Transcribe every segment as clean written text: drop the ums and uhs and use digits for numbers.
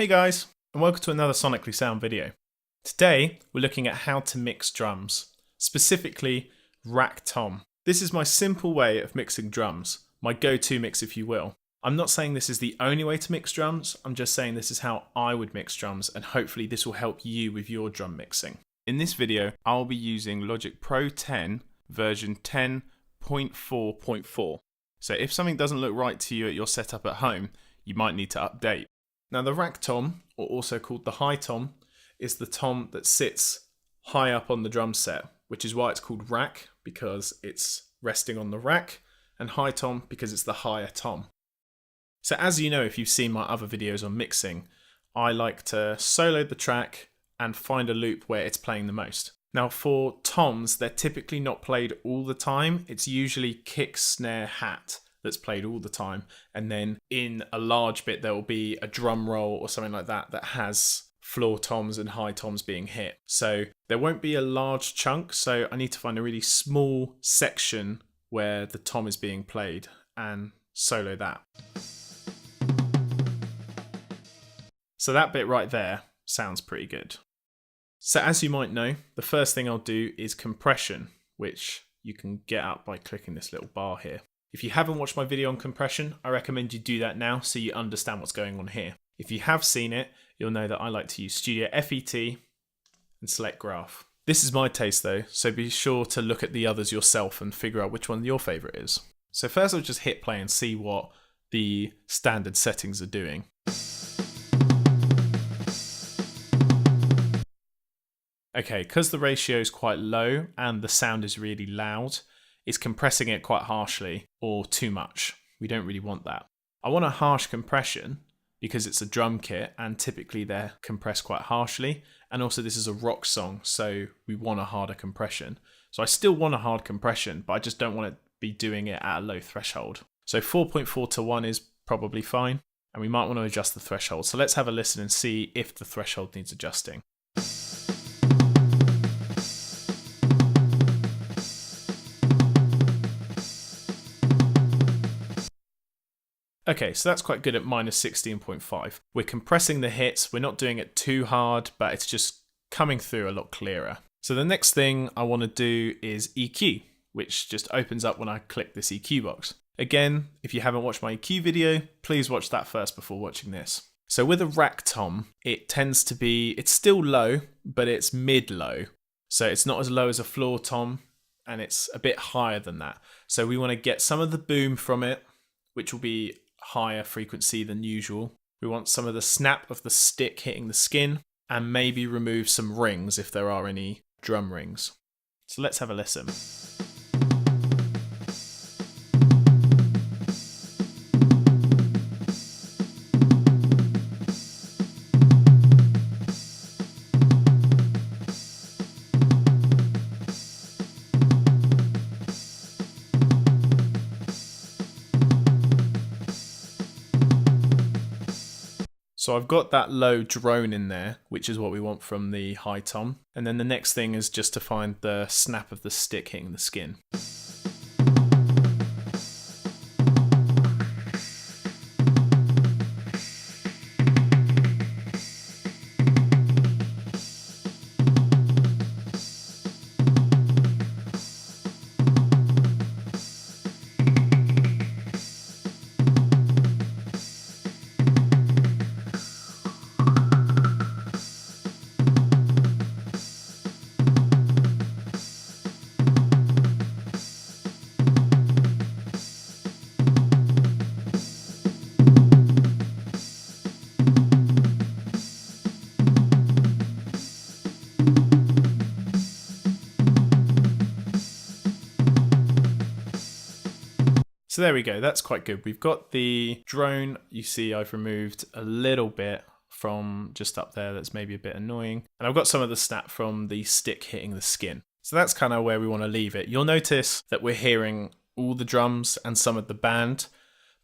Hey guys, and welcome to another Sonically Sound video. Today, we're looking at how to mix drums, specifically rack tom. This is my simple way of mixing drums, my go-to mix if you will. I'm not saying this is the only way to mix drums, I'm just saying this is how I would mix drums, and hopefully this will help you with your drum mixing. In this video, I'll be using Logic Pro 10 version 10.4.4. So if something doesn't look right to you at your setup at home, you might need to update. Now the rack tom, or also called the high tom, is the tom that sits high up on the drum set, which is why it's called rack, because it's resting on the rack, and high tom because it's the higher tom. So as you know, if you've seen my other videos on mixing, I like to solo the track and find a loop where it's playing the most. Now for toms, they're typically not played all the time. It's usually kick, snare, hat that's played all the time. And then in a large bit, there will be a drum roll or something like that that has floor toms and high toms being hit. So there won't be a large chunk. So I need to find a really small section where the tom is being played and solo that. So that bit right there sounds pretty good. So as you might know, the first thing I'll do is compression, which you can get up by clicking this little bar here. If you haven't watched my video on compression, I recommend you do that now so you understand what's going on here. If you have seen it, you'll know that I like to use Studio FET and select graph. This is my taste though, so be sure to look at the others yourself and figure out which one your favorite is. So first I'll just hit play and see what the standard settings are doing. Okay, because the ratio is quite low and the sound is really loud, it's compressing it quite harshly or too much. We don't really want that. I want a harsh compression because it's a drum kit and typically they're compressed quite harshly. And also this is a rock song, so we want a harder compression. So I still want a hard compression, but I just don't want to be doing it at a low threshold. So 4.4 to 1 is probably fine. And we might want to adjust the threshold. So let's have a listen and see if the threshold needs adjusting. Okay, so that's quite good at minus 16.5. We're compressing the hits, we're not doing it too hard, but it's just coming through a lot clearer. So the next thing I want to do is EQ, which just opens up when I click this EQ box. Again, if you haven't watched my EQ video, please watch that first before watching this. So with a rack tom, it tends to be, it's still low, but it's mid-low. So it's not as low as a floor tom, and it's a bit higher than that. So we want to get some of the boom from it, which will be higher frequency than usual. We want some of the snap of the stick hitting the skin and maybe remove some rings if there are any drum rings. So let's have a listen. So I've got that low drone in there, which is what we want from the high tom. And then the next thing is just to find the snap of the stick hitting the skin. So there we go, that's quite good. We've got the drone, you see I've removed a little bit from just up there that's maybe a bit annoying. And I've got some of the snap from the stick hitting the skin. So that's kind of where we want to leave it. You'll notice that we're hearing all the drums and some of the band,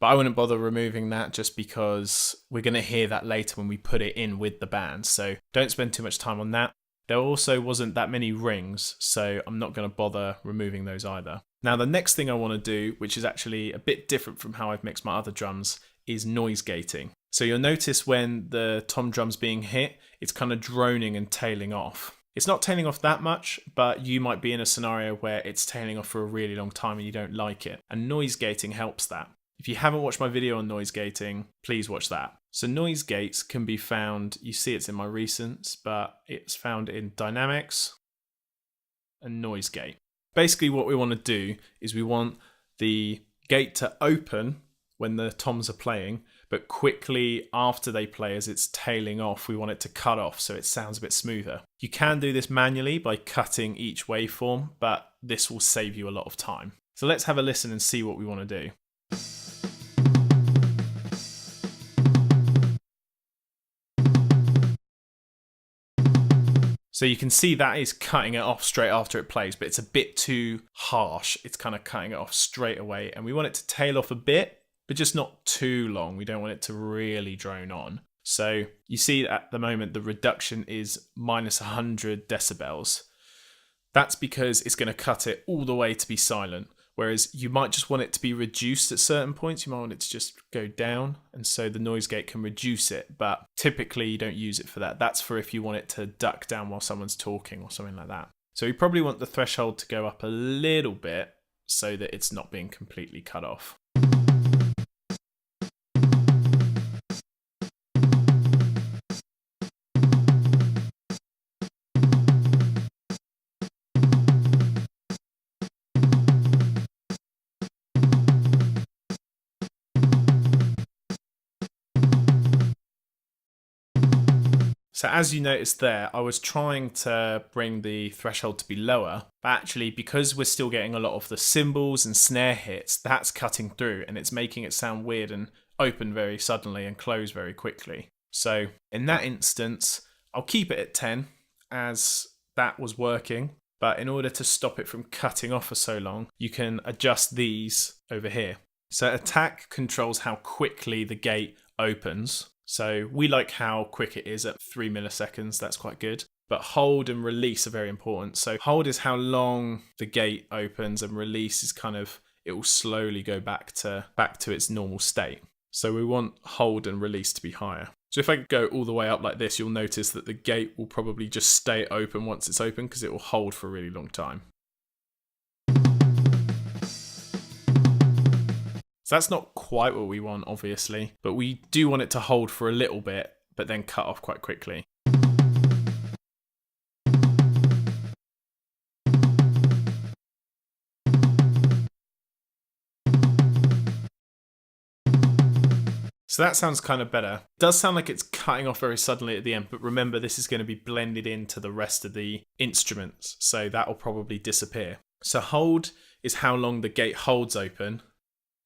but I wouldn't bother removing that just because we're going to hear that later when we put it in with the band. So don't spend too much time on that. There also wasn't that many rings, so I'm not going to bother removing those either. Now the next thing I want to do, which is actually a bit different from how I've mixed my other drums, is noise gating. So you'll notice when the tom drum's being hit, it's kind of droning and tailing off. It's not tailing off that much, but you might be in a scenario where it's tailing off for a really long time and you don't like it. And noise gating helps that. If you haven't watched my video on noise gating, please watch that. So noise gates can be found, you see it's in my recents, but it's found in dynamics and noise gate. Basically what we want to do is we want the gate to open when the toms are playing, but quickly after they play, as it's tailing off, we want it to cut off so it sounds a bit smoother. You can do this manually by cutting each waveform, but this will save you a lot of time. So let's have a listen and see what we want to do. So you can see that is cutting it off straight after it plays, but it's a bit too harsh. It's kind of cutting it off straight away, and we want it to tail off a bit, but just not too long. We don't want it to really drone on. So you see at the moment the reduction is minus 100 decibels. That's because it's going to cut it all the way to be silent. Whereas you might just want it to be reduced at certain points. You might want it to just go down, and so the noise gate can reduce it. But typically you don't use it for that. That's for if you want it to duck down while someone's talking or something like that. So you probably want the threshold to go up a little bit so that it's not being completely cut off. So as you noticed there, I was trying to bring the threshold to be lower, but actually because we're still getting a lot of the cymbals and snare hits, that's cutting through and it's making it sound weird and open very suddenly and close very quickly. So in that instance, I'll keep it at 10 as that was working, but in order to stop it from cutting off for so long, you can adjust these over here. So attack controls how quickly the gate opens. So we like how quick it is at 3 milliseconds, that's quite good. But hold and release are very important. So hold is how long the gate opens, and release is kind of, it will slowly go back to its normal state. So we want hold and release to be higher. So if I go all the way up like this, you'll notice that the gate will probably just stay open once it's open because it will hold for a really long time. So that's not quite what we want, obviously, but we do want it to hold for a little bit, but then cut off quite quickly. So that sounds kind of better. It does sound like it's cutting off very suddenly at the end, but remember this is going to be blended into the rest of the instruments, so that will probably disappear. So hold is how long the gate holds open,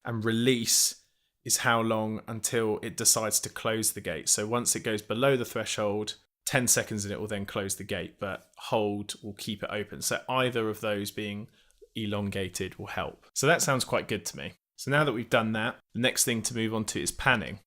and release is how long until it decides to close the gate. So once it goes below the threshold, 10 seconds and it will then close the gate, but hold will keep it open. So either of those being elongated will help. So that sounds quite good to me. So now that we've done that, the next thing to move on to is panning.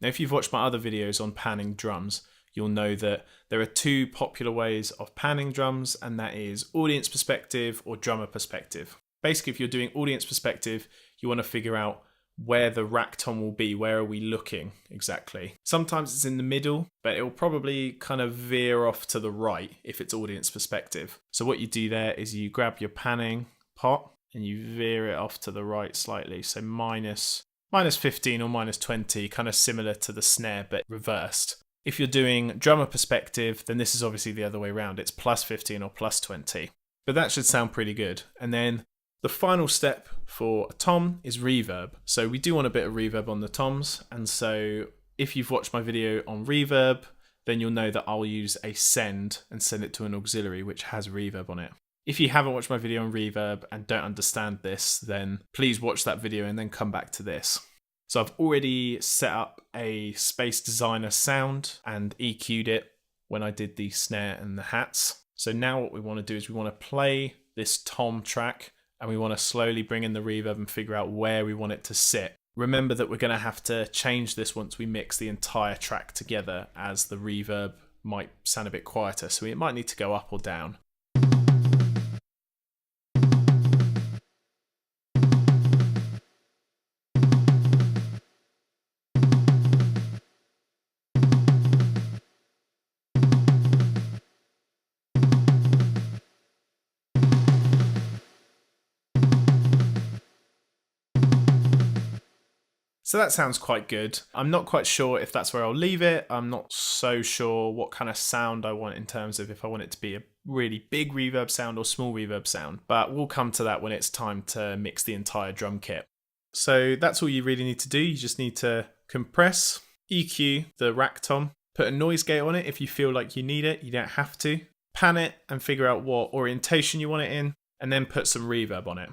Now if you've watched my other videos on panning drums, you'll know that there are two popular ways of panning drums, and that is audience perspective or drummer perspective. Basically, if you're doing audience perspective, you want to figure out where the rack tom will be, where are we looking exactly. Sometimes it's in the middle, but it will probably kind of veer off to the right if it's audience perspective. So what you do there is you grab your panning pot and you veer it off to the right slightly. So minus 15 or minus 20, kind of similar to the snare, but reversed. If you're doing drummer perspective, then this is obviously the other way around. It's plus 15 or plus 20. But that should sound pretty good. And then the final step for a tom is reverb. So we do want a bit of reverb on the toms. And so if you've watched my video on reverb, then you'll know that I'll use a send and send it to an auxiliary which has reverb on it. If you haven't watched my video on reverb and don't understand this, then please watch that video and then come back to this. So I've already set up a Space Designer sound and EQ'd it when I did the snare and the hats. So now what we want to do is we want to play this tom track and we want to slowly bring in the reverb and figure out where we want it to sit. Remember that we're going to have to change this once we mix the entire track together, as the reverb might sound a bit quieter, so it might need to go up or down. So that sounds quite good. I'm not quite sure if that's where I'll leave it. I'm not so sure what kind of sound I want in terms of if I want it to be a really big reverb sound or small reverb sound, but we'll come to that when it's time to mix the entire drum kit. So that's all you really need to do. You just need to compress, EQ the rack tom, put a noise gate on it if you feel like you need it. You don't have to. Pan it and figure out what orientation you want it in, and then put some reverb on it.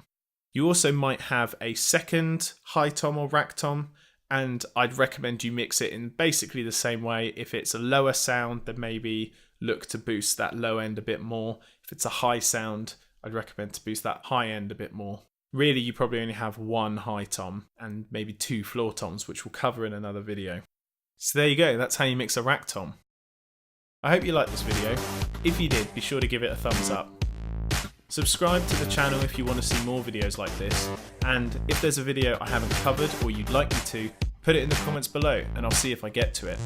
You also might have a second high tom or rack tom, and I'd recommend you mix it in basically the same way. If it's a lower sound, then maybe look to boost that low end a bit more. If it's a high sound, I'd recommend to boost that high end a bit more. Really, you probably only have one high tom and maybe 2 floor toms, which we'll cover in another video. So there you go, that's how you mix a rack tom. I hope you liked this video. If you did, be sure to give it a thumbs up. Subscribe to the channel if you want to see more videos like this, and if there's a video I haven't covered or you'd like me to, put it in the comments below and I'll see if I get to it.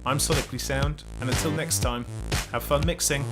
I'm Sonically Sound, and until next time, have fun mixing.